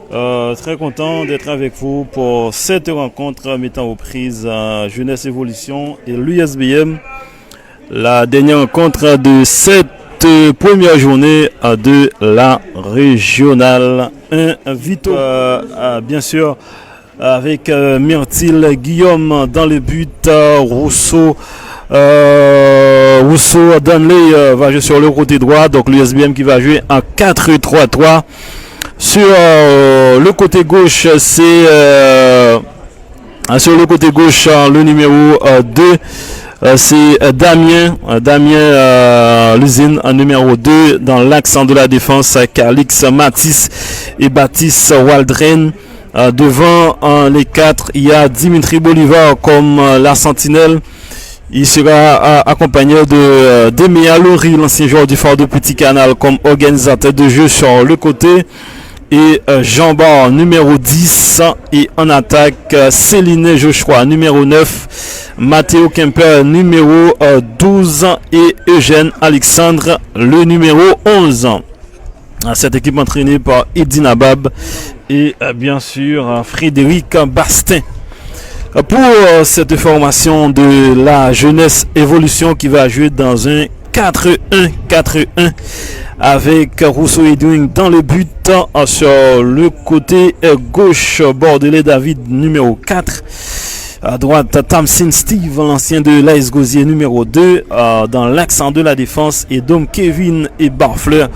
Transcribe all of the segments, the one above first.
Très content d'être avec vous pour cette rencontre mettant aux prises Jeunesse Évolution et l'USBM. La dernière rencontre de cette première journée de la régionale 1 Vito. Bien sûr, avec Myrtille Guillaume dans le but, Rousseau Danley va jouer sur le côté droit, donc l'USBM qui va jouer en 4-3-3. Sur le côté gauche, c'est sur le côté gauche le numéro 2. C'est Damien Luzine en numéro 2 dans l'accent de la défense, Calix Matisse et Baptiste Waldren. Devant les 4, il y a Dimitri Bolivar comme la sentinelle. Il sera accompagné de Demia Lori, l'ancien joueur du Fort de Petit Canal, comme organisateur de jeu sur le côté. Et Jean Bar numéro 10, et en attaque Céline Joshua numéro 9, Matteo Kemper numéro 12 et Eugène Alexandre le numéro 11. Cette équipe entraînée par Edine Abab et bien sûr Frédéric Bastin. Pour cette formation de la Jeunesse Évolution qui va jouer dans un 4-1-4-1 avec Rousseau Edwin dans le but, sur le côté gauche Bordelais David numéro 4, à droite Tamsin Steve, l'ancien de l'AS Gosier numéro 2, dans l'accent de la défense, et Dom Kevin et Barfleur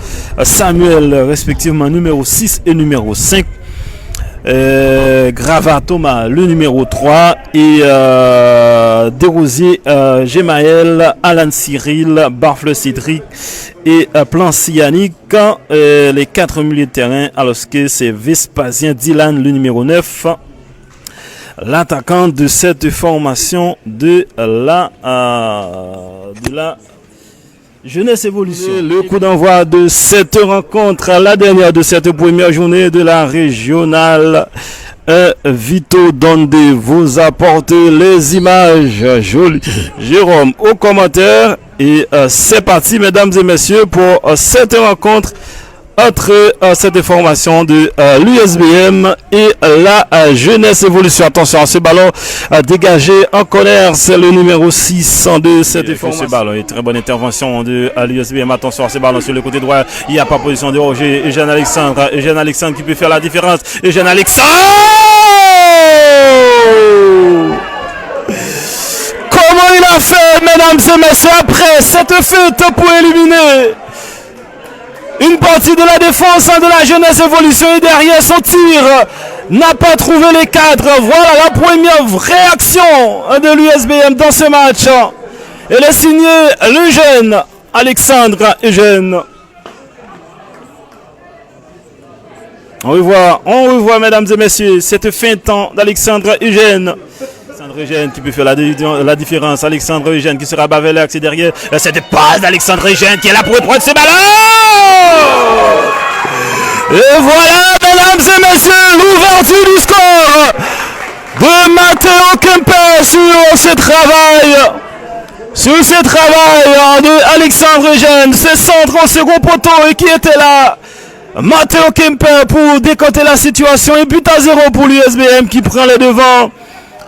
Samuel respectivement numéro 6 et numéro 5. Grava Thomas le numéro 3 et Desrosiers Gemaël, Alan Cyril, Barfleur Cédric et Plan Yannick, les 4 milieux de terrain, alors que c'est Vespasien Dylan le numéro 9, l'attaquant de cette formation de la Jeunesse Évolution. Le coup d'envoi de cette rencontre, la dernière de cette première journée de la régionale Vito Donde vous apporte les images jolies. Jérôme au commentaire, et c'est parti mesdames et messieurs pour cette rencontre entre cette formation de l'USBM et la Jeunesse Évolution. Attention à ce ballon dégagé en colère, c'est le numéro 6 de cette formation. Ce ballon, très bonne intervention de l'USBM. Attention à ce ballon sur le côté droit, il n'y a pas position de Roger. Eugène Alexandre qui peut faire la différence. Eugène Alexandre, comment il a fait mesdames et messieurs après cette fête pour éliminer une partie de la défense de la Jeunesse Évolution, et derrière son tir n'a pas trouvé les cadres. Voilà la première vraie action de l'USBM dans ce match. Elle est signée Eugène Alexandre Eugène. On revoit mesdames et messieurs cette feinte d'Alexandre Eugène. Alexandre Eugène qui peut faire la différence. Alexandre Eugène qui sera bavé l'axe derrière. Cette passe d'Alexandre Eugène qui est là pour prendre ce ballon. Et voilà, mesdames et messieurs, l'ouverture du score de Matteo Kemper sur ce travail de Alexandre Eugène. C'est centre en second poteau et qui était là. Matteo Kemper pour décanter la situation, et but à 0 pour l'USBM qui prend les devants.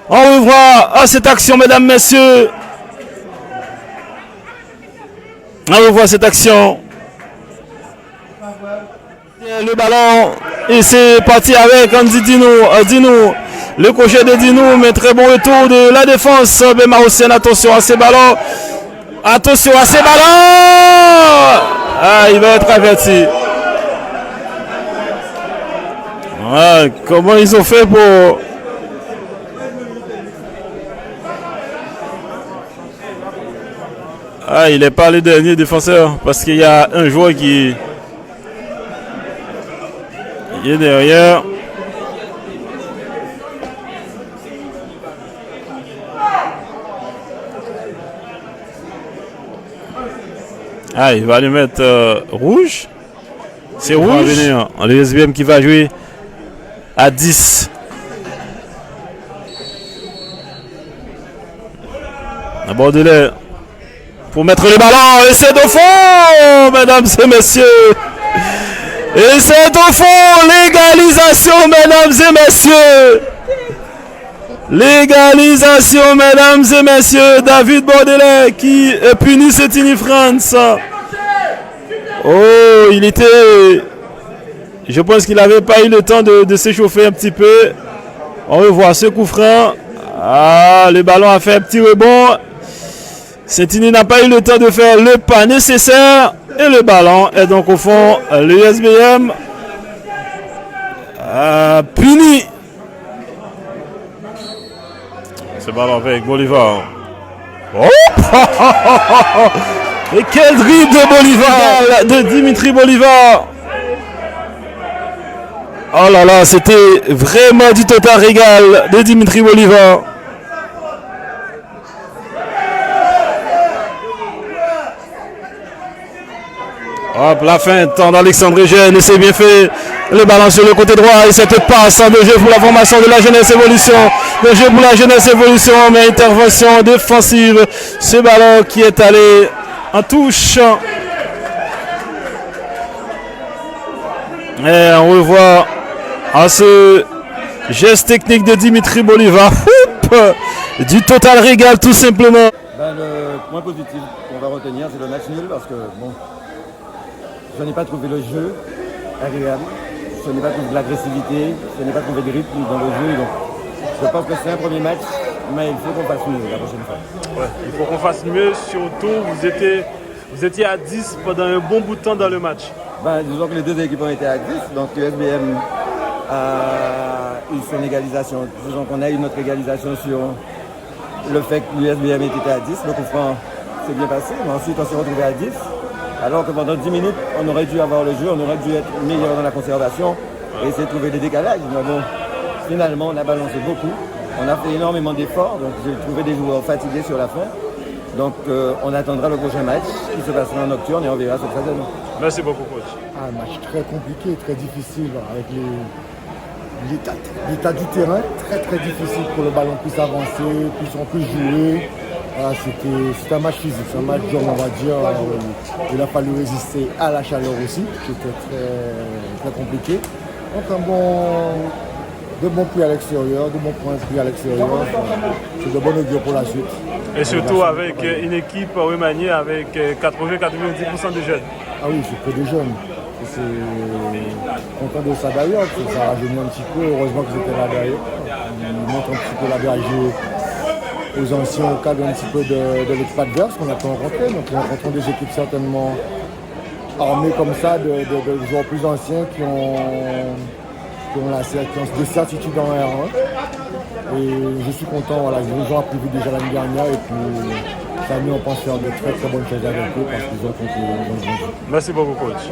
On revoit cette action, mesdames, messieurs. On revoit cette action. Le ballon, et c'est parti avec Andy Dino, le crochet de Dino, mais très bon retour de la défense. Bemaroussen, attention à ces ballons. Ah, il va être averti. Ah, comment ils ont fait pour... Ah, il n'est pas le dernier défenseur, parce qu'il y a un joueur qui est derrière. Ah, il va lui mettre rouge. C'est rouge. Le SBM qui va jouer à 10. La Bordelais pour mettre le ballon, et c'est de fond, mesdames et messieurs. Et c'est au fond l'égalisation, mesdames et messieurs. L'égalisation, mesdames et messieurs. David Bordelais qui punit Setini France. Oh, il était... Je pense qu'il n'avait pas eu le temps de s'échauffer un petit peu. On revoit ce coup franc. Ah, le ballon a fait un petit rebond. Setini n'a pas eu le temps de faire le pas nécessaire. Et le ballon est donc au fond. L'USBM puni. Ce ballon avec Bolivar. Oh! Et quel dribble de Bolivar, de Dimitri Bolivar. Oh là là, c'était vraiment du total régal de Dimitri Bolivar. Hop, la feinte d'Alexandre Eugène, et c'est bien fait. Le ballon sur le côté droit et cette passe de jeu pour la formation de la Jeunesse Évolution. Le jeu pour la Jeunesse Évolution, mais intervention défensive. Ce ballon qui est allé en touche. Et on revoit à ce geste technique de Dimitri Bolivar. Du total régal tout simplement. Le point positif qu'on va retenir, c'est le match nul parce que bon, je n'ai pas trouvé le jeu agréable, je n'ai pas trouvé de l'agressivité, je n'ai pas trouvé de rythme dans le jeu. Donc je pense que c'est un premier match, mais il faut qu'on fasse mieux la prochaine fois. Ouais, il faut qu'on fasse mieux, surtout vous étiez à 10 pendant un bon bout de temps dans le match. Disons que les deux équipes ont été à 10, donc l'USBM a eu son égalisation. Disons qu'on a eu notre égalisation sur le fait que l'USBM était à 10, le coup franc s'est bien passé, mais ensuite on s'est retrouvé à 10. Alors que pendant 10 minutes, on aurait dû avoir le jeu, on aurait dû être meilleur dans la conservation et essayer de trouver des décalages. Mais bon, finalement, on a balancé beaucoup. On a fait énormément d'efforts, donc j'ai trouvé des joueurs fatigués sur la fin. Donc on attendra le prochain match qui se passera en nocturne et on verra ce que ça donne. Merci beaucoup, coach. Un match très compliqué, très difficile avec l'état du terrain, très difficile pour le ballon puisse avancer, puisse jouer. Voilà, c'était un match physique, c'est un match d'homme, on va dire. Il a fallu résister à la chaleur aussi, qui était très compliqué. Donc de bons prix à l'extérieur, de bons points pris à l'extérieur. C'est de bon augure pour la suite. Et surtout avec une équipe remaniée avec 80-90% de jeunes. Ah oui, c'est que des jeunes. C'est content de ça d'ailleurs, ça rajeunit un petit peu. Heureusement que j'étais là derrière. Il montre un petit peu la berger aux anciens au cadre un petit peu de l'équipe adverse qu'on a pu rencontrer. Donc nous rencontrons des équipes certainement armées comme ça, de joueurs plus anciens qui ont des certitudes en R1. Et je suis content, voilà, les gens ont prévu déjà l'année dernière et puis ça a mis on pense faire de très bonnes choses avec eux parce qu'ils ont compris. Merci beaucoup, coach.